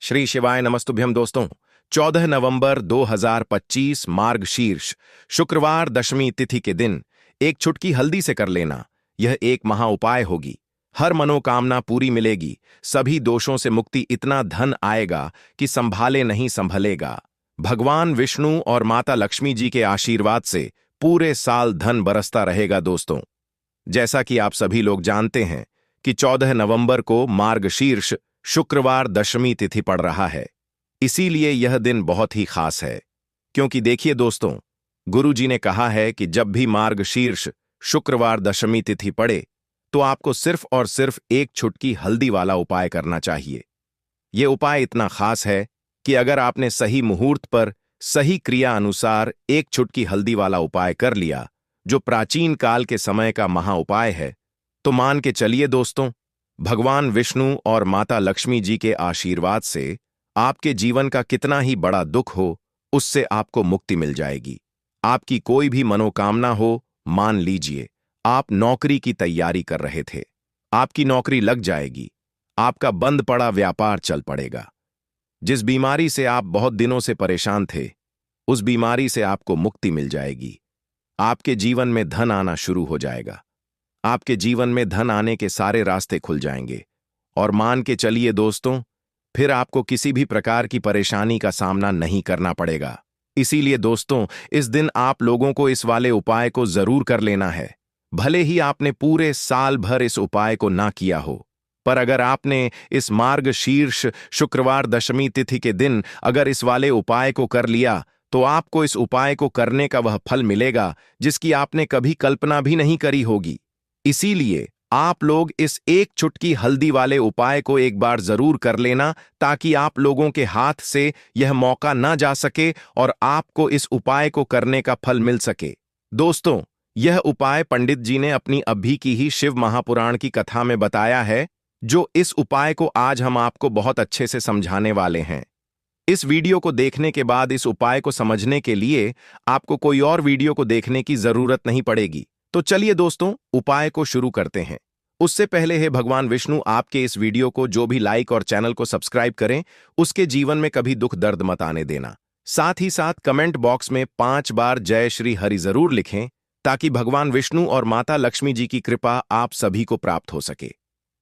श्री शिवाय नमस्तुभ्यम दोस्तों। 14 नवंबर 2025 मार्गशीर्ष शुक्रवार दशमी तिथि के दिन एक चुटकी हल्दी से कर लेना, यह एक महा उपाय होगी। हर मनोकामना पूरी मिलेगी, सभी दोषों से मुक्ति, इतना धन आएगा कि संभाले नहीं संभलेगा। भगवान विष्णु और माता लक्ष्मी जी के आशीर्वाद से पूरे साल धन बरसता रहेगा दोस्तों। जैसा कि आप सभी लोग जानते हैं कि 14 नवंबर को मार्गशीर्ष शुक्रवार दशमी तिथि पड़ रहा है, इसीलिए यह दिन बहुत ही खास है। क्योंकि देखिए दोस्तों, गुरु जी ने कहा है कि जब भी मार्गशीर्ष शुक्रवार दशमी तिथि पड़े तो आपको सिर्फ और सिर्फ एक चुटकी हल्दी वाला उपाय करना चाहिए। यह उपाय इतना खास है कि अगर आपने सही मुहूर्त पर सही क्रिया अनुसार एक चुटकी हल्दी वाला उपाय कर लिया, जो प्राचीन काल के समय का महा उपाय है, तो मान के चलिए दोस्तों, भगवान विष्णु और माता लक्ष्मी जी के आशीर्वाद से आपके जीवन का कितना ही बड़ा दुख हो, उससे आपको मुक्ति मिल जाएगी। आपकी कोई भी मनोकामना हो, मान लीजिए आप नौकरी की तैयारी कर रहे थे, आपकी नौकरी लग जाएगी, आपका बंद पड़ा व्यापार चल पड़ेगा। जिस बीमारी से आप बहुत दिनों से परेशान थे, उस बीमारी से आपको मुक्ति मिल जाएगी। आपके जीवन में धन आना शुरू हो जाएगा। आपके जीवन में धन आने के सारे रास्ते खुल जाएंगे और मान के चलिए दोस्तों, फिर आपको किसी भी प्रकार की परेशानी का सामना नहीं करना पड़ेगा। इसीलिए दोस्तों, इस दिन आप लोगों को इस वाले उपाय को जरूर कर लेना है। भले ही आपने पूरे साल भर इस उपाय को ना किया हो, पर अगर आपने इस मार्गशीर्ष शुक्रवार दशमी तिथि के दिन अगर इस वाले उपाय को कर लिया, तो आपको इस उपाय को करने का वह फल मिलेगा जिसकी आपने कभी कल्पना भी नहीं करी होगी। इसीलिए आप लोग इस एक चुटकी हल्दी वाले उपाय को एक बार जरूर कर लेना, ताकि आप लोगों के हाथ से यह मौका ना जा सके और आपको इस उपाय को करने का फल मिल सके। दोस्तों, यह उपाय पंडित जी ने अपनी अभी की ही शिव महापुराण की कथा में बताया है, जो इस उपाय को आज हम आपको बहुत अच्छे से समझाने वाले हैं। इस वीडियो को देखने के बाद इस उपाय को समझने के लिए आपको कोई और वीडियो को देखने की जरूरत नहीं पड़ेगी। तो चलिए दोस्तों, उपाय को शुरू करते हैं। उससे पहले है भगवान विष्णु आपके इस वीडियो को जो भी लाइक और चैनल को सब्सक्राइब करें, उसके जीवन में कभी दुख दर्द मत आने देना। साथ ही साथ कमेंट बॉक्स में 5 बार जय श्री हरि जरूर लिखें, ताकि भगवान विष्णु और माता लक्ष्मी जी की कृपा आप सभी को प्राप्त हो सके।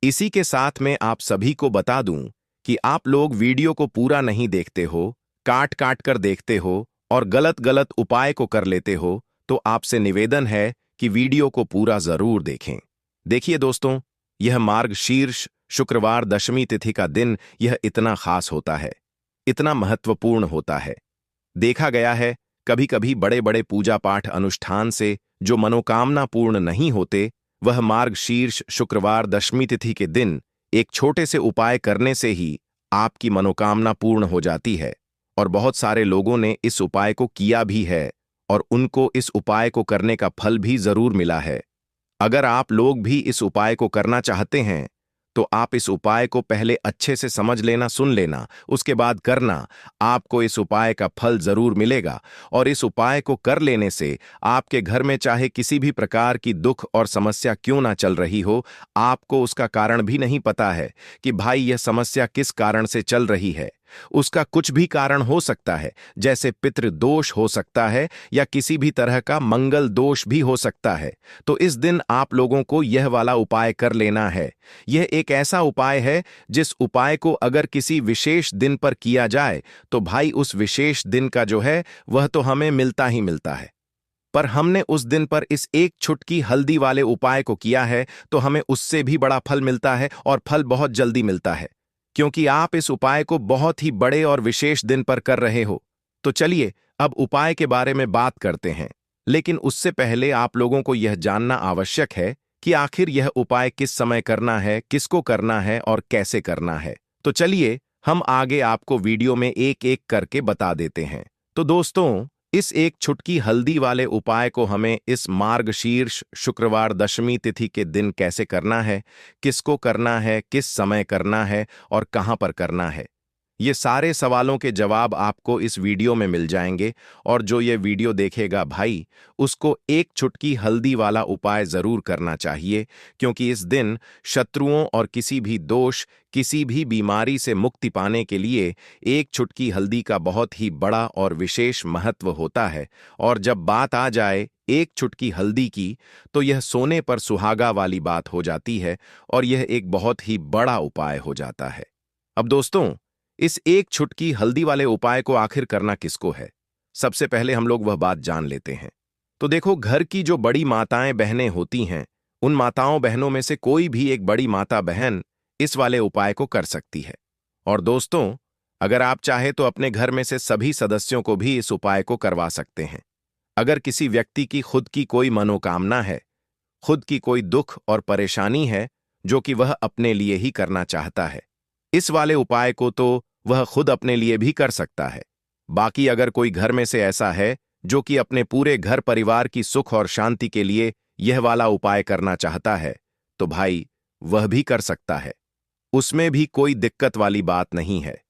इसी के साथ में आप सभी को बता दूं कि आप लोग वीडियो को पूरा नहीं देखते हो, काट काट कर देखते हो और गलत गलत उपाय को कर लेते हो, तो आपसे निवेदन है कि वीडियो को पूरा जरूर देखें। देखिए दोस्तों, यह मार्गशीर्ष शुक्रवार दशमी तिथि का दिन यह इतना खास होता है, इतना महत्वपूर्ण होता है। देखा गया है कभी कभी बड़े बड़े पूजा पाठ अनुष्ठान से जो मनोकामना पूर्ण नहीं होते, वह मार्गशीर्ष शुक्रवार दशमी तिथि के दिन एक छोटे से उपाय करने से ही आपकी मनोकामना पूर्ण हो जाती है। और बहुत सारे लोगों ने इस उपाय को किया भी है और उनको इस उपाय को करने का फल भी जरूर मिला है। अगर आप लोग भी इस उपाय को करना चाहते हैं, तो आप इस उपाय को पहले अच्छे से समझ लेना, सुन लेना, उसके बाद करना। आपको इस उपाय का फल जरूर मिलेगा और इस उपाय को कर लेने से आपके घर में चाहे किसी भी प्रकार की दुख और समस्या क्यों ना चल रही हो, आपको उसका कारण भी नहीं पता है कि भाई यह समस्या किस कारण से चल रही है। उसका कुछ भी कारण हो सकता है, जैसे पितृदोष हो सकता है या किसी भी तरह का मंगल दोष भी हो सकता है। तो इस दिन आप लोगों को यह वाला उपाय कर लेना है। यह एक ऐसा उपाय है जिस उपाय को अगर किसी विशेष दिन पर किया जाए, तो भाई उस विशेष दिन का जो है वह तो हमें मिलता ही मिलता है। पर हमने उस दिन पर इस एक चुटकी हल्दी वाले उपाय को किया है, तो हमें उससे भी बड़ा फल मिलता है और फल बहुत जल्दी मिलता है, क्योंकि आप इस उपाय को बहुत ही बड़े और विशेष दिन पर कर रहे हो। तो चलिए अब उपाय के बारे में बात करते हैं, लेकिन उससे पहले आप लोगों को यह जानना आवश्यक है कि आखिर यह उपाय किस समय करना है, किसको करना है और कैसे करना है। तो चलिए हम आगे आपको वीडियो में एक एक करके बता देते हैं। तो दोस्तों, इस एक चुटकी हल्दी वाले उपाय को हमें इस मार्गशीर्ष शुक्रवार दशमी तिथि के दिन कैसे करना है, किसको करना है, किस समय करना है और कहां पर करना है, ये सारे सवालों के जवाब आपको इस वीडियो में मिल जाएंगे। और जो ये वीडियो देखेगा भाई, उसको एक चुटकी हल्दी वाला उपाय जरूर करना चाहिए, क्योंकि इस दिन शत्रुओं और किसी भी दोष, किसी भी बीमारी से मुक्ति पाने के लिए एक चुटकी हल्दी का बहुत ही बड़ा और विशेष महत्व होता है। और जब बात आ जाए एक चुटकी हल्दी की, तो यह सोने पर सुहागा वाली बात हो जाती है और यह एक बहुत ही बड़ा उपाय हो जाता है। अब दोस्तों, इस एक चुटकी हल्दी वाले उपाय को आखिर करना किसको है? सबसे पहले हम लोग वह बात जान लेते हैं। तो देखो, घर की जो बड़ी माताएं बहनें होती हैं, उन माताओं बहनों में से कोई भी एक बड़ी माता बहन इस वाले उपाय को कर सकती है। और दोस्तों, अगर आप चाहे तो अपने घर में से सभी सदस्यों को भी इस उपाय को करवा सकते हैं। अगर किसी व्यक्ति की खुद की कोई मनोकामना है, खुद की कोई दुख और परेशानी है जो कि वह अपने लिए ही करना चाहता है, इस वाले उपाय को तो वह खुद अपने लिए भी कर सकता है। बाकी अगर कोई घर में से ऐसा है जो कि अपने पूरे घर परिवार की सुख और शांति के लिए यह वाला उपाय करना चाहता है, तो भाई वह भी कर सकता है। उसमें भी कोई दिक्कत वाली बात नहीं है।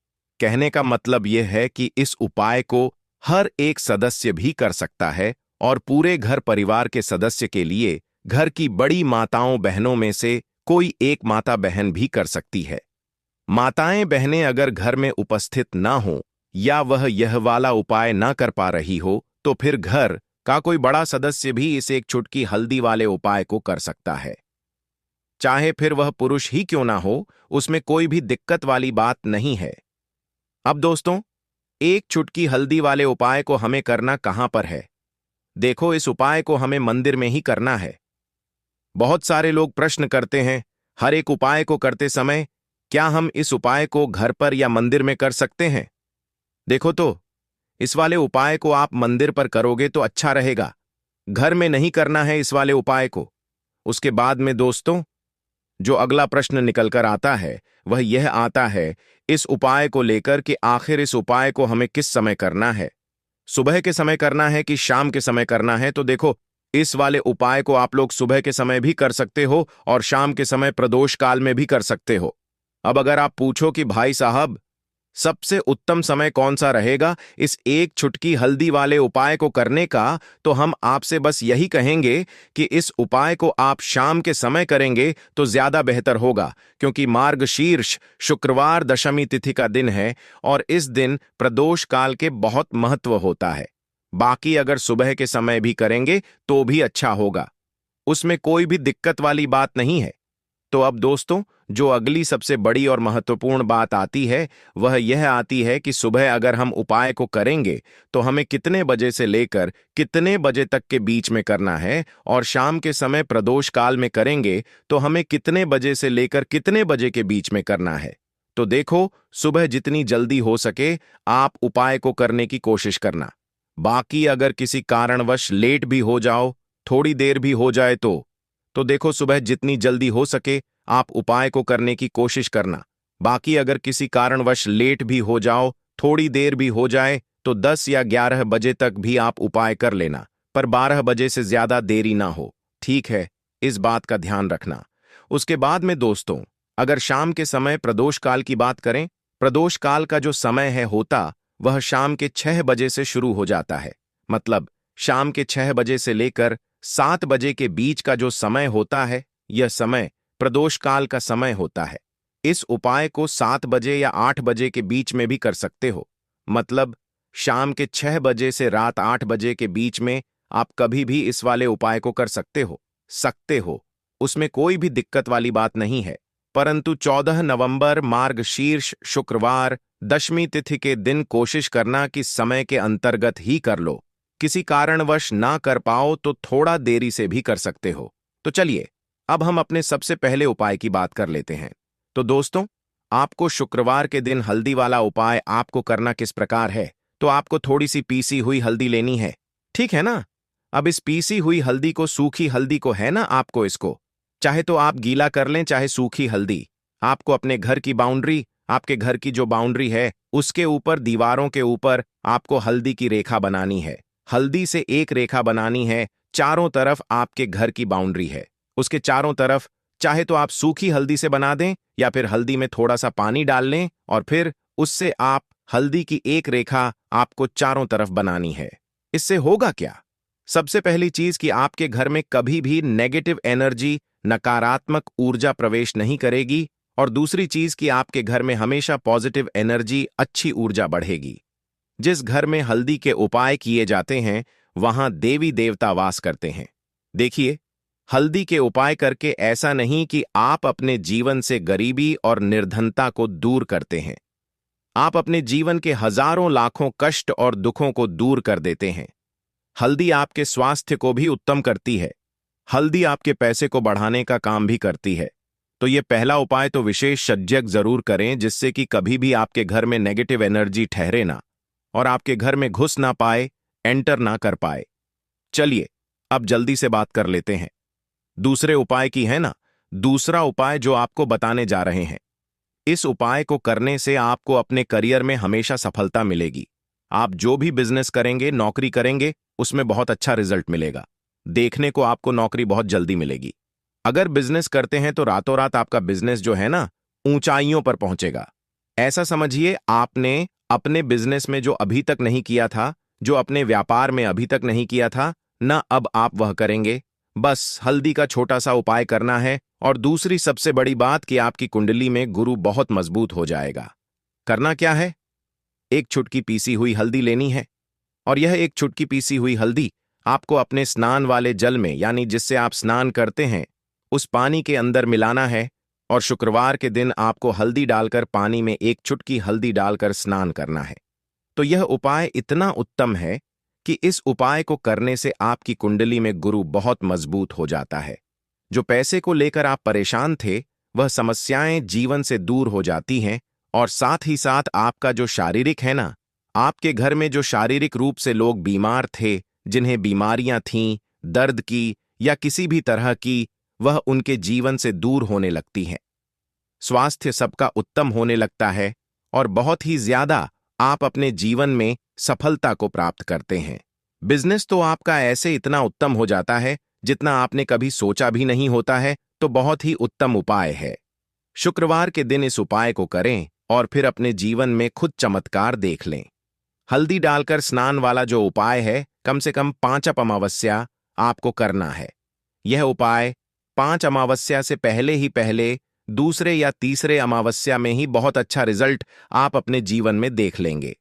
कहने का मतलब यह है कि इस उपाय को हर एक सदस्य भी कर सकता है और पूरे घर परिवार के सदस्य के लिए घर की बड़ी माताओं बहनों में से कोई एक माता बहन भी कर सकती है। माताएं बहनें अगर घर में उपस्थित ना हो या वह यह वाला उपाय ना कर पा रही हो, तो फिर घर का कोई बड़ा सदस्य भी इस एक चुटकी हल्दी वाले उपाय को कर सकता है। चाहे फिर वह पुरुष ही क्यों ना हो, उसमें कोई भी दिक्कत वाली बात नहीं है। अब दोस्तों, एक चुटकी हल्दी वाले उपाय को हमें करना कहां पर है? देखो, इस उपाय को हमें मंदिर में ही करना है। बहुत सारे लोग प्रश्न करते हैं, हर एक उपाय को करते समय क्या हम इस उपाय को घर पर या मंदिर में कर सकते हैं? देखो तो, इस वाले उपाय को आप मंदिर पर करोगे तो अच्छा रहेगा। घर में नहीं करना है इस वाले उपाय को। उसके बाद में दोस्तों, जो अगला प्रश्न निकलकर आता है वह यह आता है इस उपाय को लेकर कि आखिर इस उपाय को हमें किस समय करना है? सुबह के समय करना है कि शाम के समय करना है? तो देखो, इस वाले उपाय को आप लोग सुबह के समय भी कर सकते हो और शाम के समय प्रदोष काल में भी कर सकते हो। अब अगर आप पूछो कि भाई साहब, सबसे उत्तम समय कौन सा रहेगा इस एक चुटकी हल्दी वाले उपाय को करने का, तो हम आपसे बस यही कहेंगे कि इस उपाय को आप शाम के समय करेंगे तो ज्यादा बेहतर होगा, क्योंकि मार्गशीर्ष शुक्रवार दशमी तिथि का दिन है और इस दिन प्रदोष काल के बहुत महत्व होता है। बाकी अगर सुबह के समय भी करेंगे तो भी अच्छा होगा, उसमें कोई भी दिक्कत वाली बात नहीं है। तो अब दोस्तों, जो अगली सबसे बड़ी और महत्वपूर्ण बात आती है वह यह आती है कि सुबह अगर हम उपाय को करेंगे तो हमें कितने बजे से लेकर कितने बजे तक के बीच में करना है, और शाम के समय प्रदोष काल में करेंगे तो हमें कितने बजे से लेकर कितने बजे के बीच में करना है। तो देखो, सुबह जितनी जल्दी हो सके आप उपाय को करने की कोशिश करना। बाकी अगर किसी कारणवश लेट भी हो जाओ, थोड़ी देर भी हो जाए तो देखो, सुबह जितनी जल्दी हो सके आप उपाय को करने की कोशिश करना। बाकी अगर किसी कारणवश लेट भी हो जाओ, थोड़ी देर भी हो जाए, तो 10 या 11 बजे तक भी आप उपाय कर लेना, पर 12 बजे से ज्यादा देरी ना हो। ठीक है, इस बात का ध्यान रखना। उसके बाद में दोस्तों, अगर शाम के समय प्रदोष काल की बात करें, प्रदोष काल का जो समय है होता वह शाम के 6 बजे से शुरू हो जाता है। मतलब शाम के 6 बजे से लेकर 7 बजे के बीच का जो समय होता है, यह समय प्रदोष काल का समय होता है। इस उपाय को 7 बजे या 8 बजे के बीच में भी कर सकते हो। मतलब शाम के 6 बजे से रात 8 बजे के बीच में आप कभी भी इस वाले उपाय को कर सकते हो, उसमें कोई भी दिक्कत वाली बात नहीं है। परंतु 14 नवंबर मार्गशीर्ष शुक्रवार दशमी तिथि के दिन कोशिश करना कि समय के अंतर्गत ही कर लो। किसी कारणवश ना कर पाओ तो थोड़ा देरी से भी कर सकते हो। तो चलिए, अब हम अपने सबसे पहले उपाय की बात कर लेते हैं। तो दोस्तों, आपको शुक्रवार के दिन हल्दी वाला उपाय आपको करना किस प्रकार है? तो आपको थोड़ी सी पीसी हुई हल्दी लेनी है, ठीक है ना? अब इस पीसी हुई हल्दी को, सूखी हल्दी को है ना, आपको इसको चाहे तो आप गीला कर लें, चाहे सूखी हल्दी। आपको अपने घर की बाउंड्री, आपके घर की जो बाउंड्री है उसके ऊपर, दीवारों के ऊपर आपको हल्दी की रेखा बनानी है। हल्दी से एक रेखा बनानी है, चारों तरफ आपके घर की बाउंड्री है, उसके चारों तरफ चाहे तो आप सूखी हल्दी से बना दें या फिर हल्दी में थोड़ा सा पानी डाल लें और फिर उससे आप हल्दी की एक रेखा आपको चारों तरफ बनानी है। इससे होगा क्या? सबसे पहली चीज कि आपके घर में कभी भी नेगेटिव एनर्जी, नकारात्मक ऊर्जा प्रवेश नहीं करेगी, और दूसरी चीज कि आपके घर में हमेशा पॉजिटिव एनर्जी, अच्छी ऊर्जा बढ़ेगी। जिस घर में हल्दी के उपाय किए जाते हैं वहां देवी देवता वास करते हैं। देखिए, हल्दी के उपाय करके ऐसा नहीं कि आप अपने जीवन से गरीबी और निर्धनता को दूर करते हैं। आप अपने जीवन के हजारों लाखों कष्ट और दुखों को दूर कर देते हैं। हल्दी आपके स्वास्थ्य को भी उत्तम करती है। हल्दी आपके पैसे को बढ़ाने का काम भी करती है। तो ये पहला उपाय तो विशेषज्ञ जरूर करें, जिससे कि कभी भी आपके घर में नेगेटिव एनर्जी ठहरे ना और आपके घर में घुस ना पाए, एंटर ना कर पाए। चलिए अब जल्दी से बात कर लेते हैं दूसरे उपाय की, है ना। दूसरा उपाय जो आपको बताने जा रहे हैं, इस उपाय को करने से आपको अपने करियर में हमेशा सफलता मिलेगी। आप जो भी बिजनेस करेंगे, नौकरी करेंगे, उसमें बहुत अच्छा रिजल्ट मिलेगा। देखने को आपको नौकरी बहुत जल्दी मिलेगी। अगर बिजनेस करते हैं तो रातों रात आपका बिजनेस जो है ना, ऊंचाइयों पर पहुंचेगा। ऐसा समझिए, आपने अपने बिजनेस में जो अभी तक नहीं किया था, जो अपने व्यापार में अभी तक नहीं किया था ना, अब आप वह करेंगे। बस हल्दी का छोटा सा उपाय करना है। और दूसरी सबसे बड़ी बात कि आपकी कुंडली में गुरु बहुत मजबूत हो जाएगा। करना क्या है? एक चुटकी पीसी हुई हल्दी लेनी है, और यह एक चुटकी पीसी हुई हल्दी आपको अपने स्नान वाले जल में, यानी जिससे आप स्नान करते हैं, उस पानी के अंदर मिलाना है। और शुक्रवार के दिन आपको हल्दी डालकर पानी में एक चुटकी हल्दी डालकर स्नान करना है। तो यह उपाय इतना उत्तम है कि इस उपाय को करने से आपकी कुंडली में गुरु बहुत मजबूत हो जाता है। जो पैसे को लेकर आप परेशान थे, वह समस्याएं जीवन से दूर हो जाती हैं। और साथ ही साथ आपका जो शारीरिक है ना, आपके घर में जो शारीरिक रूप से लोग बीमार थे, जिन्हें बीमारियां थीं, दर्द की या किसी भी तरह की, वह उनके जीवन से दूर होने लगती हैं। स्वास्थ्य सबका उत्तम होने लगता है और बहुत ही ज्यादा आप अपने जीवन में सफलता को प्राप्त करते हैं। बिजनेस तो आपका ऐसे इतना उत्तम हो जाता है जितना आपने कभी सोचा भी नहीं होता है। तो बहुत ही उत्तम उपाय है। शुक्रवार के दिन इस उपाय को करें और फिर अपने जीवन में खुद चमत्कार देख लें। हल्दी डालकर स्नान वाला जो उपाय है, कम से कम 5 अमावस्या आपको करना है। यह उपाय 5 अमावस्या से पहले दूसरे या तीसरे अमावस्या में ही बहुत अच्छा रिजल्ट आप अपने जीवन में देख लेंगे।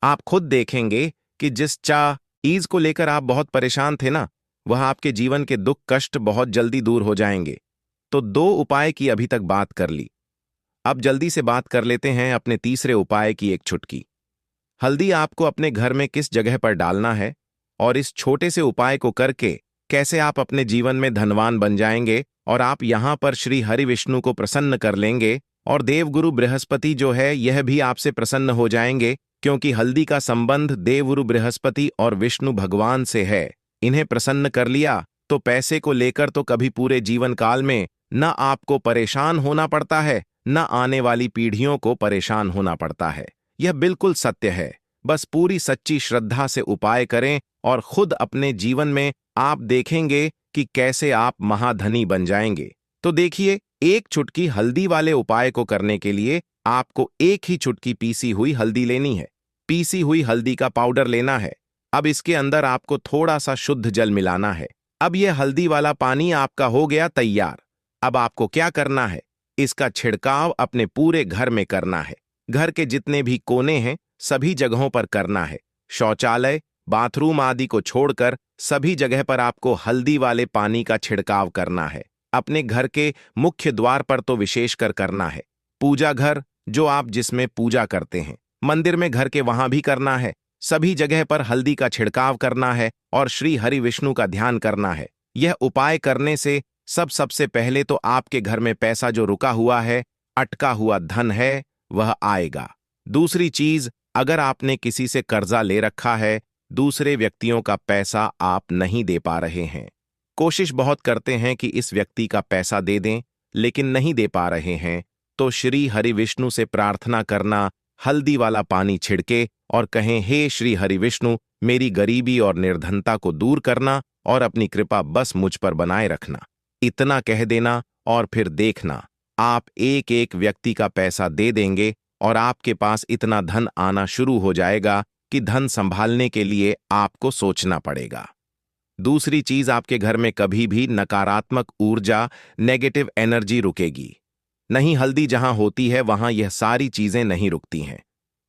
आप खुद देखेंगे कि जिस चीज को लेकर आप बहुत परेशान थे ना, वह आपके जीवन के दुख कष्ट बहुत जल्दी दूर हो जाएंगे। तो 2 उपाय की अभी तक बात कर ली। अब जल्दी से बात कर लेते हैं अपने तीसरे उपाय की, एक चुटकी हल्दी आपको अपने घर में किस जगह पर डालना है, और इस छोटे से उपाय को करके कैसे आप अपने जीवन में धनवान बन जाएंगे। और आप यहां पर श्री हरि विष्णु को प्रसन्न कर लेंगे, और देवगुरु बृहस्पति जो है यह भी आपसे प्रसन्न हो जाएंगे, क्योंकि हल्दी का संबंध देवगुरु बृहस्पति और विष्णु भगवान से है। इन्हें प्रसन्न कर लिया तो पैसे को लेकर तो कभी पूरे जीवन काल में न आपको परेशान होना पड़ता है, न आने वाली पीढ़ियों को परेशान होना पड़ता है। यह बिल्कुल सत्य है। बस पूरी सच्ची श्रद्धा से उपाय करें और खुद अपने जीवन में आप देखेंगे कि कैसे आप महाधनी बन जाएंगे। तो देखिए, एक चुटकी हल्दी वाले उपाय को करने के लिए आपको एक ही चुटकी पीसी हुई हल्दी लेनी है। पीसी हुई हल्दी का पाउडर लेना है। अब इसके अंदर आपको थोड़ा सा शुद्ध जल मिलाना है। अब यह हल्दी वाला पानी आपका हो गया तैयार। अब आपको क्या करना है? इसका छिड़काव अपने पूरे घर में करना है। घर के जितने भी कोने हैं सभी जगहों पर करना है। शौचालय, बाथरूम आदि को छोड़कर सभी जगह पर आपको हल्दी वाले पानी का छिड़काव करना है। अपने घर के मुख्य द्वार पर तो विशेषकर करना है। पूजा घर जो आप जिसमें पूजा करते हैं, मंदिर में घर के वहां भी करना है। सभी जगह पर हल्दी का छिड़काव करना है और श्री हरि विष्णु का ध्यान करना है। यह उपाय करने से सबसे पहले तो आपके घर में पैसा जो रुका हुआ है, अटका हुआ धन है, वह आएगा। दूसरी चीज, अगर आपने किसी से कर्जा ले रखा है, दूसरे व्यक्तियों का पैसा आप नहीं दे पा रहे हैं, कोशिश बहुत करते हैं कि इस व्यक्ति का पैसा दे दें, लेकिन नहीं दे पा रहे हैं, तो श्री हरि विष्णु से प्रार्थना करना, हल्दी वाला पानी छिड़के और कहें, हे श्री हरि विष्णु, मेरी गरीबी और निर्धनता को दूर करना और अपनी कृपा बस मुझ पर बनाए रखना। इतना कह देना और फिर देखना, आप एक एक व्यक्ति का पैसा दे देंगे और आपके पास इतना धन आना शुरू हो जाएगा कि धन संभालने के लिए आपको सोचना पड़ेगा। दूसरी चीज, आपके घर में कभी भी नकारात्मक ऊर्जा, नेगेटिव एनर्जी रुकेगी नहीं। हल्दी जहां होती है वहां यह सारी चीजें नहीं रुकती हैं।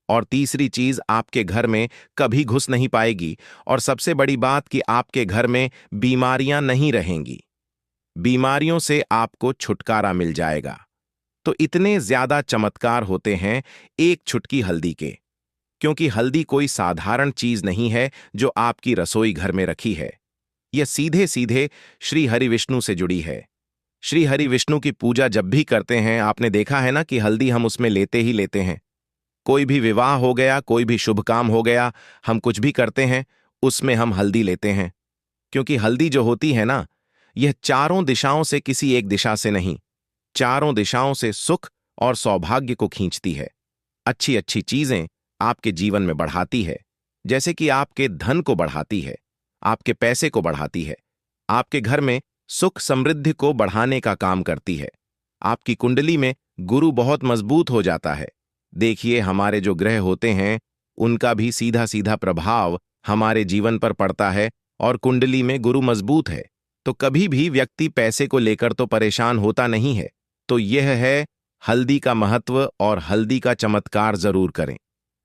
और तीसरी चीज, आपके घर में कभी घुस नहीं पाएगी। और सबसे बड़ी बात कि आपके घर में बीमारियां नहीं रहेंगी। बीमारियों से आपको छुटकारा मिल जाएगा। तो इतने ज्यादा चमत्कार होते हैं एक चुटकी हल्दी के, क्योंकि हल्दी कोई साधारण चीज नहीं है जो आपकी रसोई घर में रखी है। यह सीधे सीधे श्री हरि विष्णु से जुड़ी है। श्री हरि विष्णु की पूजा जब भी करते हैं, आपने देखा है ना कि हल्दी हम उसमें लेते ही लेते हैं। कोई भी विवाह हो गया, कोई भी शुभ काम हो गया, हम कुछ भी करते हैं उसमें हम हल्दी लेते हैं। क्योंकि हल्दी जो होती है ना, यह चारों दिशाओं से, किसी एक दिशा से नहीं, चारों दिशाओं से सुख और सौभाग्य को खींचती है। अच्छी अच्छी चीजें आपके जीवन में बढ़ाती है, जैसे कि आपके धन को बढ़ाती है, आपके पैसे को बढ़ाती है, आपके घर में सुख समृद्धि को बढ़ाने का काम करती है। आपकी कुंडली में गुरु बहुत मजबूत हो जाता है। देखिए, हमारे जो ग्रह होते हैं उनका भी सीधा सीधा प्रभाव हमारे जीवन पर पड़ता है, और कुंडली में गुरु मजबूत है तो कभी भी व्यक्ति पैसे को लेकर तो परेशान होता नहीं है। तो यह है हल्दी का महत्व, और हल्दी का चमत्कार जरूर करें।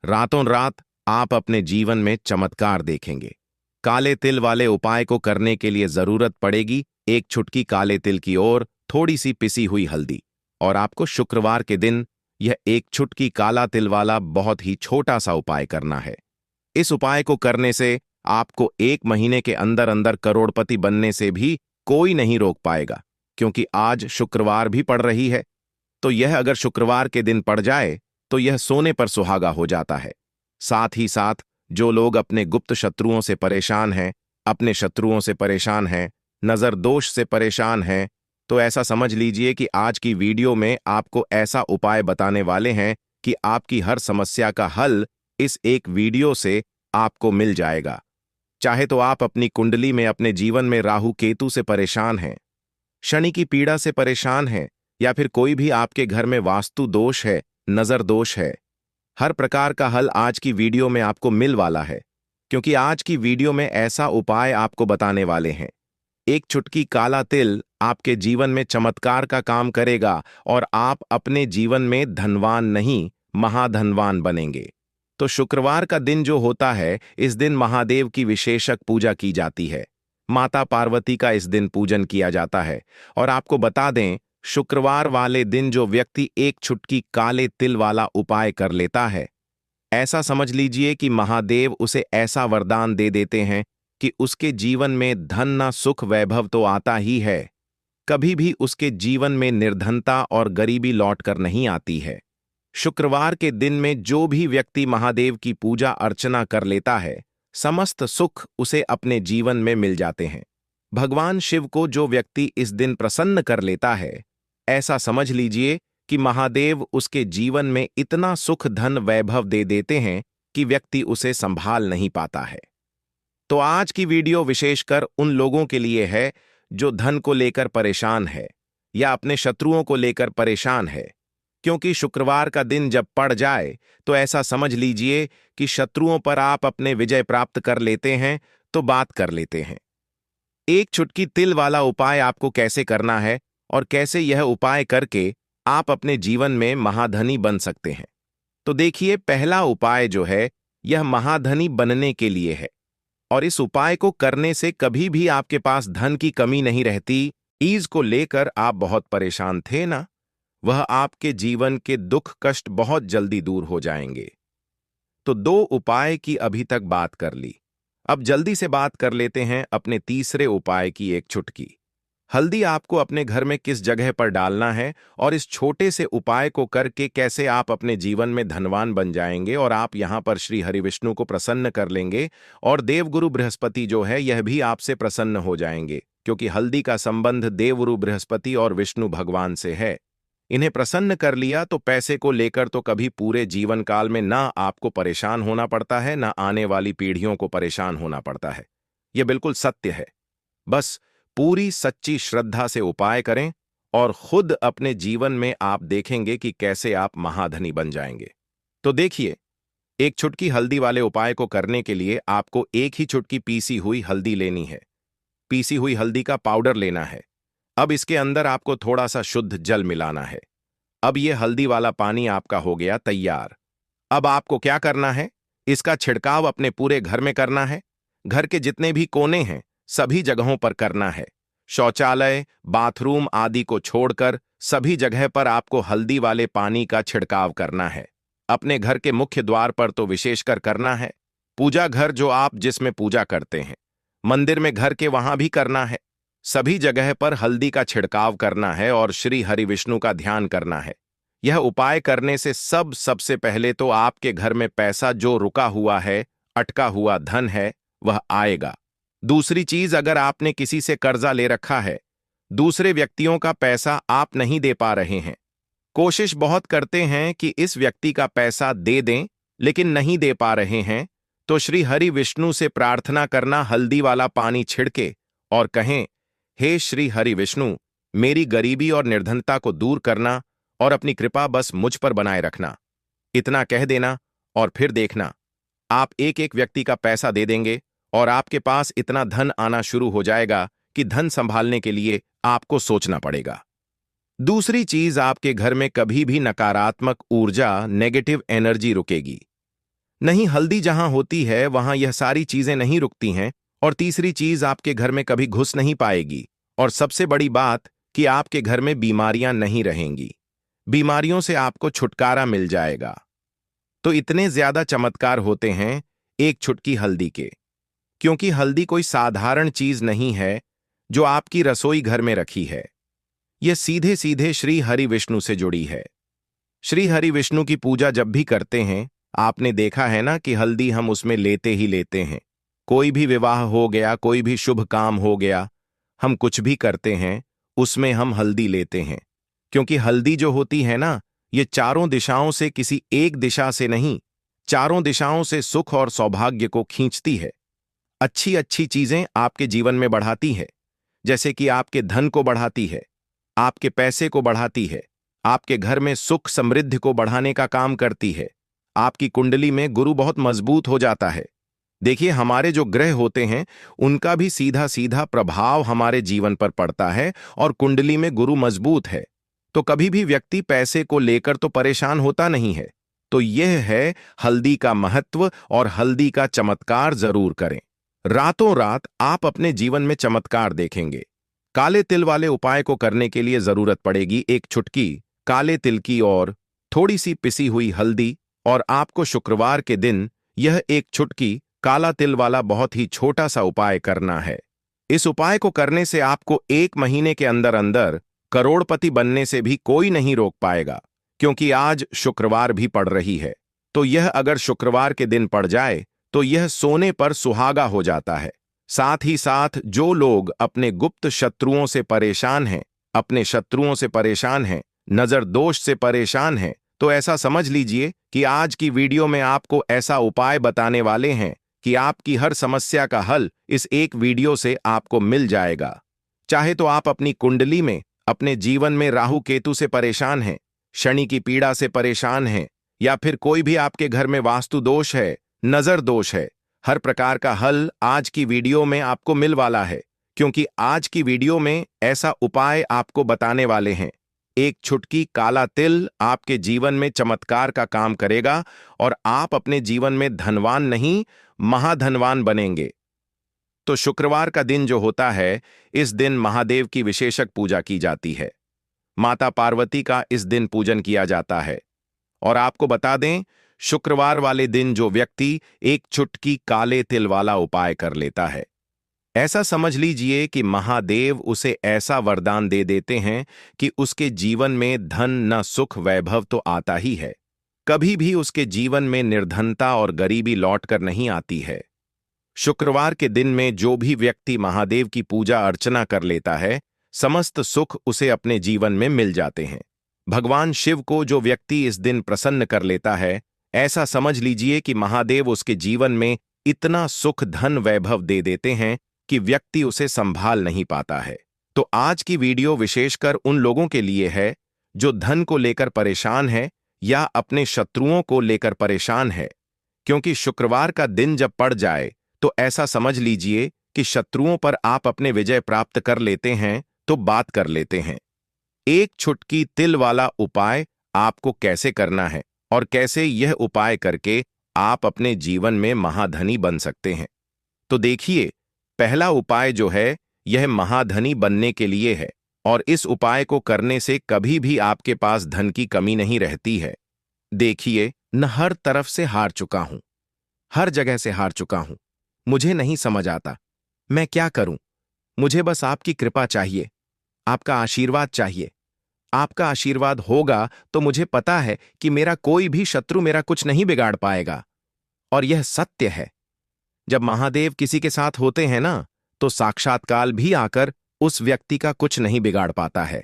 रातों रात आप अपने जीवन में चमत्कार देखेंगे। काले तिल वाले उपाय को करने के लिए जरूरत पड़ेगी एक चुटकी काले तिल की और थोड़ी सी पिसी हुई हल्दी, और आपको शुक्रवार के दिन यह एक चुटकी काला तिल वाला बहुत ही छोटा सा उपाय करना है। इस उपाय को करने से आपको 1 महीने के अंदर अंदर करोड़पति बनने से भी कोई नहीं रोक पाएगा, क्योंकि आज शुक्रवार भी पड़ रही है। तो यह अगर शुक्रवार के दिन पड़ जाए तो यह सोने पर सुहागा हो जाता है। साथ ही साथ जो लोग अपने गुप्त शत्रुओं से परेशान हैं, अपने शत्रुओं से परेशान हैं, नजर दोष से परेशान हैं, तो ऐसा समझ लीजिए कि आज की वीडियो में आपको ऐसा उपाय बताने वाले हैं कि आपकी हर समस्या का हल इस एक वीडियो से आपको मिल जाएगा। चाहे तो आप अपनी कुंडली में, अपने जीवन में राहु केतु से परेशान हैं, शनि की पीड़ा से परेशान हैं, या फिर कोई भी आपके घर में वास्तु दोष है, नजर दोष है, हर प्रकार का हल आज की वीडियो में आपको मिल वाला है। क्योंकि आज की वीडियो में ऐसा उपाय आपको बताने वाले हैं। एक चुटकी काला तिल आपके जीवन में चमत्कार का काम करेगा, और आप अपने जीवन में धनवान नहीं, महाधनवान बनेंगे। तो शुक्रवार का दिन जो होता है, इस दिन महादेव की विशेषक पूजा की जाती है। माता पार्वती का इस दिन पूजन किया जाता है। और आपको बता दें, शुक्रवार वाले दिन जो व्यक्ति एक चुटकी काले तिल वाला उपाय कर लेता है, ऐसा समझ लीजिए कि महादेव उसे ऐसा वरदान दे देते हैं कि उसके जीवन में धन ना सुख वैभव तो आता ही है, कभी भी उसके जीवन में निर्धनता और गरीबी लौट कर नहीं आती है। शुक्रवार के दिन में जो भी व्यक्ति महादेव की पूजा अर्चना कर लेता है, समस्त सुख उसे अपने जीवन में मिल जाते हैं। भगवान शिव को जो व्यक्ति इस दिन प्रसन्न कर लेता है, ऐसा समझ लीजिए कि महादेव उसके जीवन में इतना सुख धन वैभव दे देते हैं कि व्यक्ति उसे संभाल नहीं पाता है। तो आज की वीडियो विशेषकर उन लोगों के लिए है जो धन को लेकर परेशान है या अपने शत्रुओं को लेकर परेशान है। क्योंकि शुक्रवार का दिन जब पड़ जाए तो ऐसा समझ लीजिए कि शत्रुओं पर आप अपने विजय प्राप्त कर लेते हैं, तो बात कर लेते हैं। एक चुटकी तिल वाला उपाय आपको कैसे करना है और कैसे यह उपाय करके आप अपने जीवन में महाधनी बन सकते हैं। तो देखिए, पहला उपाय जो है यह महाधनी बनने के लिए है, और इस उपाय को करने से कभी भी आपके पास धन की कमी नहीं रहती। ईज को लेकर आप बहुत परेशान थे ना, वह आपके जीवन के दुख कष्ट बहुत जल्दी दूर हो जाएंगे। तो 2 उपाय की अभी तक बात कर ली, अब जल्दी से बात कर लेते हैं अपने तीसरे उपाय की। एक चुटकी हल्दी आपको अपने घर में किस जगह पर डालना है, और इस छोटे से उपाय को करके कैसे आप अपने जीवन में धनवान बन जाएंगे, और आप यहां पर श्री हरि विष्णु को प्रसन्न कर लेंगे, और देवगुरु बृहस्पति जो है यह भी आपसे प्रसन्न हो जाएंगे, क्योंकि हल्दी का संबंध देवगुरु बृहस्पति और विष्णु भगवान से है। इन्हें प्रसन्न कर लिया तो पैसे को लेकर तो कभी पूरे जीवन काल में ना आपको परेशान होना पड़ता है, ना आने वाली पीढ़ियों को परेशान होना पड़ता है। यह बिल्कुल सत्य है। बस पूरी सच्ची श्रद्धा से उपाय करें और खुद अपने जीवन में आप देखेंगे कि कैसे आप महाधनी बन जाएंगे। तो देखिए, एक चुटकी हल्दी वाले उपाय को करने के लिए आपको एक ही चुटकी पीसी हुई हल्दी लेनी है। पीसी हुई हल्दी का पाउडर लेना है। अब इसके अंदर आपको थोड़ा सा शुद्ध जल मिलाना है। अब यह हल्दी वाला पानी आपका हो गया तैयार। अब आपको क्या करना है? इसका छिड़काव अपने पूरे घर में करना है। घर के जितने भी कोने हैं सभी जगहों पर करना है। शौचालय, बाथरूम आदि को छोड़कर सभी जगह पर आपको हल्दी वाले पानी का छिड़काव करना है। अपने घर के मुख्य द्वार पर तो विशेषकर करना है। पूजा घर जो आप जिसमें पूजा करते हैं, मंदिर में घर के वहां भी करना है। सभी जगह पर हल्दी का छिड़काव करना है और श्री हरि विष्णु का ध्यान करना है। यह उपाय करने से सबसे पहले तो आपके घर में पैसा जो रुका हुआ है, अटका हुआ धन है, वह आएगा। दूसरी चीज, अगर आपने किसी से कर्जा ले रखा है, दूसरे व्यक्तियों का पैसा आप नहीं दे पा रहे हैं, कोशिश बहुत करते हैं कि इस व्यक्ति का पैसा दे दें, लेकिन नहीं दे पा रहे हैं, तो श्री हरि विष्णु से प्रार्थना करना, हल्दी वाला पानी छिड़के और कहें, हे श्री हरि विष्णु, मेरी गरीबी और निर्धनता को दूर करना और अपनी कृपा बस मुझ पर बनाए रखना। इतना कह देना और फिर देखना, आप एक एक व्यक्ति का पैसा दे देंगे और आपके पास इतना धन आना शुरू हो जाएगा कि धन संभालने के लिए आपको सोचना पड़ेगा। दूसरी चीज, आपके घर में कभी भी नकारात्मक ऊर्जा, नेगेटिव एनर्जी रुकेगी नहीं। हल्दी जहां होती है वहां यह सारी चीजें नहीं रुकती हैं। और तीसरी चीज, आपके घर में कभी घुस नहीं पाएगी। और सबसे बड़ी बात कि आपके घर में बीमारियां नहीं रहेंगी। बीमारियों से आपको छुटकारा मिल जाएगा। तो इतने ज्यादा चमत्कार होते हैं एक चुटकी हल्दी के, क्योंकि हल्दी कोई साधारण चीज नहीं है जो आपकी रसोई घर में रखी है। यह सीधे सीधे श्री हरि विष्णु से जुड़ी है। श्री हरि विष्णु की पूजा जब भी करते हैं, आपने देखा है ना कि हल्दी हम उसमें लेते ही लेते हैं। कोई भी विवाह हो गया, कोई भी शुभ काम हो गया, हम कुछ भी करते हैं उसमें हम हल्दी लेते हैं। क्योंकि हल्दी जो होती है ना, ये चारों दिशाओं से, किसी एक दिशा से नहीं, चारों दिशाओं से सुख और सौभाग्य को खींचती है। अच्छी अच्छी चीजें आपके जीवन में बढ़ाती है, जैसे कि आपके धन को बढ़ाती है, आपके पैसे को बढ़ाती है, आपके घर में सुख समृद्धि को बढ़ाने का काम करती है। आपकी कुंडली में गुरु बहुत मजबूत हो जाता है। देखिए, हमारे जो ग्रह होते हैं उनका भी सीधा सीधा प्रभाव हमारे जीवन पर पड़ता है, और कुंडली में गुरु मजबूत है तो कभी भी व्यक्ति पैसे को लेकर तो परेशान होता नहीं है। तो यह है हल्दी का महत्व, और हल्दी का चमत्कार जरूर करें। रातों रात आप अपने जीवन में चमत्कार देखेंगे। काले तिल वाले उपाय को करने के लिए जरूरत पड़ेगी एक चुटकी काले तिल की और थोड़ी सी पिसी हुई हल्दी, और आपको शुक्रवार के दिन यह एक चुटकी काला तिल वाला बहुत ही छोटा सा उपाय करना है। इस उपाय को करने से आपको 1 महीने के अंदर अंदर करोड़पति बनने से भी कोई नहीं रोक पाएगा, क्योंकि आज शुक्रवार भी पड़ रही है। तो यह अगर शुक्रवार के दिन पड़ जाए तो यह सोने पर सुहागा हो जाता है। साथ ही साथ जो लोग अपने गुप्त शत्रुओं से परेशान हैं, अपने शत्रुओं से परेशान हैं, नजर दोष से परेशान हैं, तो ऐसा समझ लीजिए कि आज की वीडियो में आपको ऐसा उपाय बताने वाले हैं कि आपकी हर समस्या का हल इस एक वीडियो से आपको मिल जाएगा। चाहे तो आप अपनी कुंडली में, अपने जीवन में राहु केतु से परेशान हैं, शनि की पीड़ा से परेशान हैं, या फिर कोई भी आपके घर में वास्तु दोष है, नजर दोष है, हर प्रकार का हल आज की वीडियो में आपको मिल वाला है। क्योंकि आज की वीडियो में ऐसा उपाय आपको बताने वाले हैं। एक चुटकी काला तिल आपके जीवन में चमत्कार का काम करेगा, और आप अपने जीवन में धनवान नहीं, महाधनवान बनेंगे। तो शुक्रवार का दिन जो होता है, इस दिन महादेव की विशेषक पूजा की जाती है। माता पार्वती का इस दिन पूजन किया जाता है। और आपको बता दें, शुक्रवार वाले दिन जो व्यक्ति एक चुटकी काले तिल वाला उपाय कर लेता है, ऐसा समझ लीजिए कि महादेव उसे ऐसा वरदान दे देते हैं कि उसके जीवन में धन न सुख वैभव तो आता ही है, कभी भी उसके जीवन में निर्धनता और गरीबी लौटकर नहीं आती है। शुक्रवार के दिन में जो भी व्यक्ति महादेव की पूजा अर्चना कर लेता है, समस्त सुख उसे अपने जीवन में मिल जाते हैं। भगवान शिव को जो व्यक्ति इस दिन प्रसन्न कर लेता है, ऐसा समझ लीजिए कि महादेव उसके जीवन में इतना सुख धन वैभव दे देते हैं कि व्यक्ति उसे संभाल नहीं पाता है। तो आज की वीडियो विशेषकर उन लोगों के लिए है जो धन को लेकर परेशान है, या अपने शत्रुओं को लेकर परेशान है, क्योंकि शुक्रवार का दिन जब पड़ जाए तो ऐसा समझ लीजिए कि शत्रुओं पर आप अपने विजय प्राप्त कर लेते हैं तो बात कर लेते हैं। एक छुटकी तिल वाला उपाय आपको कैसे करना है और कैसे यह उपाय करके आप अपने जीवन में महाधनी बन सकते हैं। तो देखिए, पहला उपाय जो है यह महाधनी बनने के लिए है और इस उपाय को करने से कभी भी आपके पास धन की कमी नहीं रहती है। देखिए, न हर तरफ से हार चुका हूं, हर जगह से हार चुका हूं, मुझे नहीं समझ आता मैं क्या करूं। मुझे बस आपकी कृपा चाहिए, आपका आशीर्वाद चाहिए। आपका आशीर्वाद होगा तो मुझे पता है कि मेरा कोई भी शत्रु मेरा कुछ नहीं बिगाड़ पाएगा। और यह सत्य है, जब महादेव किसी के साथ होते हैं ना, तो साक्षात काल भी आकर उस व्यक्ति का कुछ नहीं बिगाड़ पाता है।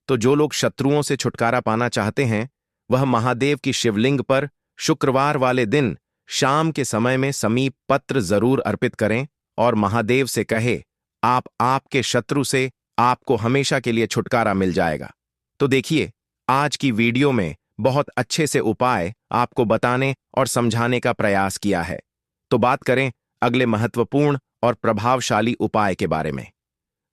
तो जो लोग शत्रुओं से छुटकारा पाना चाहते हैं, वह महादेव की शिवलिंग पर शुक्रवार वाले दिन शाम के समय में समीप पत्र जरूर अर्पित करें और महादेव से कहे, आपके शत्रु से आपको हमेशा के लिए छुटकारा मिल जाएगा। तो देखिए, आज की वीडियो में बहुत अच्छे से उपाय आपको बताने और समझाने का प्रयास किया है। तो बात करें अगले महत्वपूर्ण और प्रभावशाली उपाय के बारे में।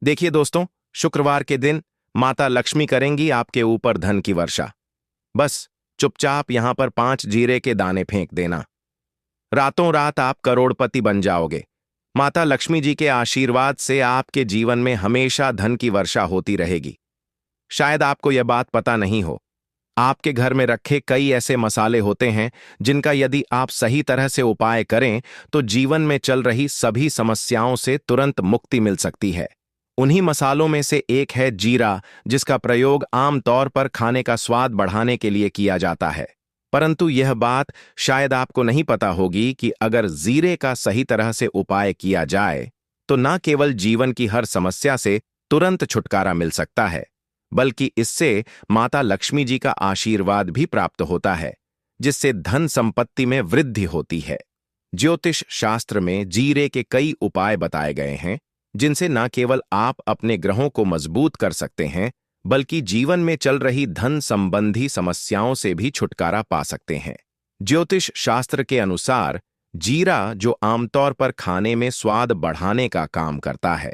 देखिए दोस्तों, शुक्रवार के दिन माता लक्ष्मी करेंगी आपके ऊपर धन की वर्षा। बस चुपचाप यहां पर 5 जीरे के दाने फेंक देना। रातों रात आप करोड़पति बन जाओगे। माता लक्ष्मी जी के आशीर्वाद से आपके जीवन में हमेशा धन की वर्षा होती रहेगी। शायद आपको यह बात पता नहीं हो, आपके घर में रखे कई ऐसे मसाले होते हैं जिनका यदि आप सही तरह से उपाय करें तो जीवन में चल रही सभी समस्याओं से तुरंत मुक्ति मिल सकती है। उन्हीं मसालों में से एक है जीरा, जिसका प्रयोग आमतौर पर खाने का स्वाद बढ़ाने के लिए किया जाता है। परंतु यह बात शायद आपको नहीं पता होगी कि अगर जीरे का सही तरह से उपाय किया जाए तो न केवल जीवन की हर समस्या से तुरंत छुटकारा मिल सकता है, बल्कि इससे माता लक्ष्मी जी का आशीर्वाद भी प्राप्त होता है, जिससे धन संपत्ति में वृद्धि होती है। ज्योतिष शास्त्र में जीरे के कई उपाय बताए गए हैं, जिनसे न केवल आप अपने ग्रहों को मजबूत कर सकते हैं, बल्कि जीवन में चल रही धन संबंधी समस्याओं से भी छुटकारा पा सकते हैं। ज्योतिष शास्त्र के अनुसार जीरा, जो आमतौर पर खाने में स्वाद बढ़ाने का काम करता है,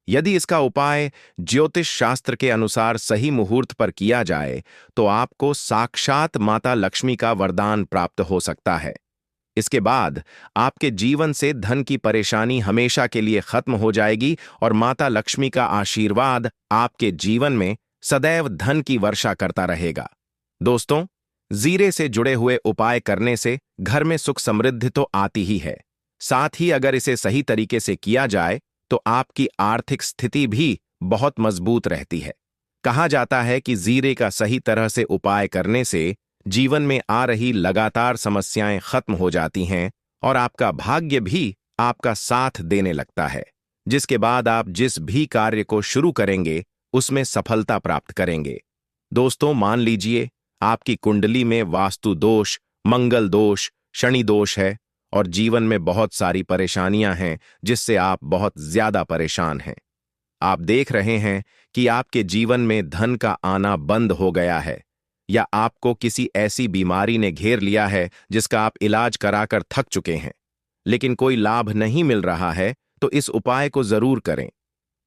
यदि इसका उपाय ज्योतिष शास्त्र के अनुसार सही मुहूर्त पर किया जाए तो आपको साक्षात माता लक्ष्मी का वरदान प्राप्त हो सकता है। इसके बाद आपके जीवन से धन की परेशानी हमेशा के लिए खत्म हो जाएगी और माता लक्ष्मी का आशीर्वाद आपके जीवन में सदैव धन की वर्षा करता रहेगा। दोस्तों, जीरे से जुड़े हुए उपाय करने से घर में सुख समृद्धि तो आती ही है, साथ ही अगर इसे सही तरीके से किया जाए तो आपकी आर्थिक स्थिति भी बहुत मजबूत रहती है। कहा जाता है कि जीरे का सही तरह से उपाय करने से जीवन में आ रही लगातार समस्याएं खत्म हो जाती हैं और आपका भाग्य भी आपका साथ देने लगता है, जिसके बाद आप जिस भी कार्य को शुरू करेंगे उसमें सफलता प्राप्त करेंगे। दोस्तों, मान लीजिए आपकी कुंडली में वास्तु दोष, मंगल दोष, शनि दोष है और जीवन में बहुत सारी परेशानियां हैं जिससे आप बहुत ज्यादा परेशान हैं। आप देख रहे हैं कि आपके जीवन में धन का आना बंद हो गया है, या आपको किसी ऐसी बीमारी ने घेर लिया है जिसका आप इलाज कराकर थक चुके हैं, लेकिन कोई लाभ नहीं मिल रहा है, तो इस उपाय को जरूर करें।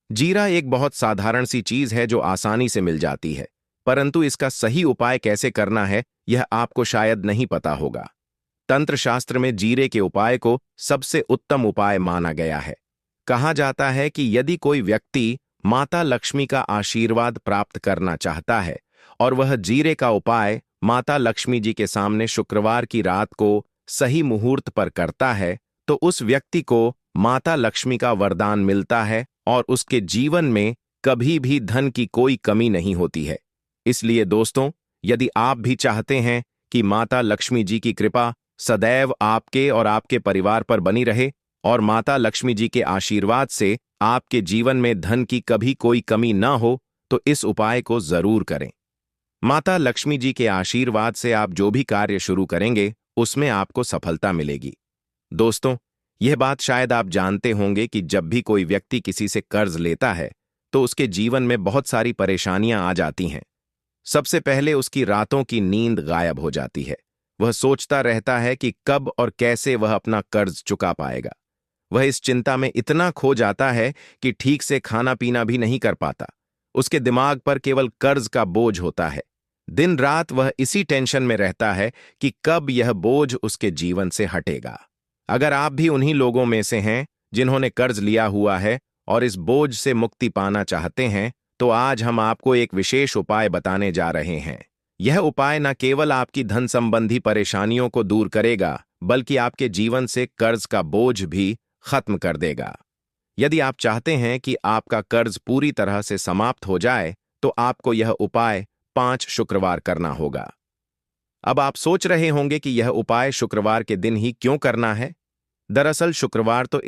जीरा एक बहुत साधारण सी चीज है जो आसानी से मिल जाती है, परंतु इसका सही उपाय कैसे करना है यह आपको शायद नहीं पता होगा। तंत्र शास्त्र में जीरे के उपाय को सबसे उत्तम उपाय माना गया है। कहा जाता है कि यदि कोई व्यक्ति माता लक्ष्मी का आशीर्वाद प्राप्त करना चाहता है और वह जीरे का उपाय माता लक्ष्मी जी के सामने शुक्रवार की रात को सही मुहूर्त पर करता है, तो उस व्यक्ति को माता लक्ष्मी का वरदान मिलता है और उसके जीवन में कभी भी धन की कोई कमी नहीं होती है। इसलिए दोस्तों, यदि आप भी चाहते हैं कि माता लक्ष्मी जी की कृपा सदैव आपके और आपके परिवार पर बनी रहे और माता लक्ष्मी जी के आशीर्वाद से आपके जीवन में धन की कभी कोई कमी न हो, तो इस उपाय को जरूर करें। माता लक्ष्मी जी के आशीर्वाद से आप जो भी कार्य शुरू करेंगे उसमें आपको सफलता मिलेगी। दोस्तों, यह बात शायद आप जानते होंगे कि जब भी कोई व्यक्ति किसी से कर्ज लेता है तो उसके जीवन में बहुत सारी परेशानियां आ जाती हैं। सबसे पहले उसकी रातों की नींद गायब हो जाती है। वह सोचता रहता है कि कब और कैसे वह अपना कर्ज चुका पाएगा। वह इस चिंता में इतना खो जाता है कि ठीक से खाना पीना भी नहीं कर पाता। उसके दिमाग पर केवल कर्ज का बोझ होता है। दिन रात वह इसी टेंशन में रहता है कि कब यह बोझ उसके जीवन से हटेगा। अगर आप भी उन्हीं लोगों में से हैं जिन्होंने कर्ज लिया हुआ है और इस बोझ से मुक्ति पाना चाहते हैं, तो आज हम आपको एक विशेष उपाय बताने जा रहे हैं। यह उपाय न केवल आपकी धन संबंधी परेशानियों को दूर करेगा, बल्कि आपके जीवन से कर्ज का बोझ भी खत्म कर देगा। यदि आप चाहते हैं कि आपका कर्ज पूरी तरह से समाप्त हो जाए, तो आपको यह उपाय 5 शुक्रवार करना होगा। अब आप सोच रहे होंगे कि यह उपाय शुक्रवार के दिन ही क्यों करना है? दरअसल शुक्रवार तो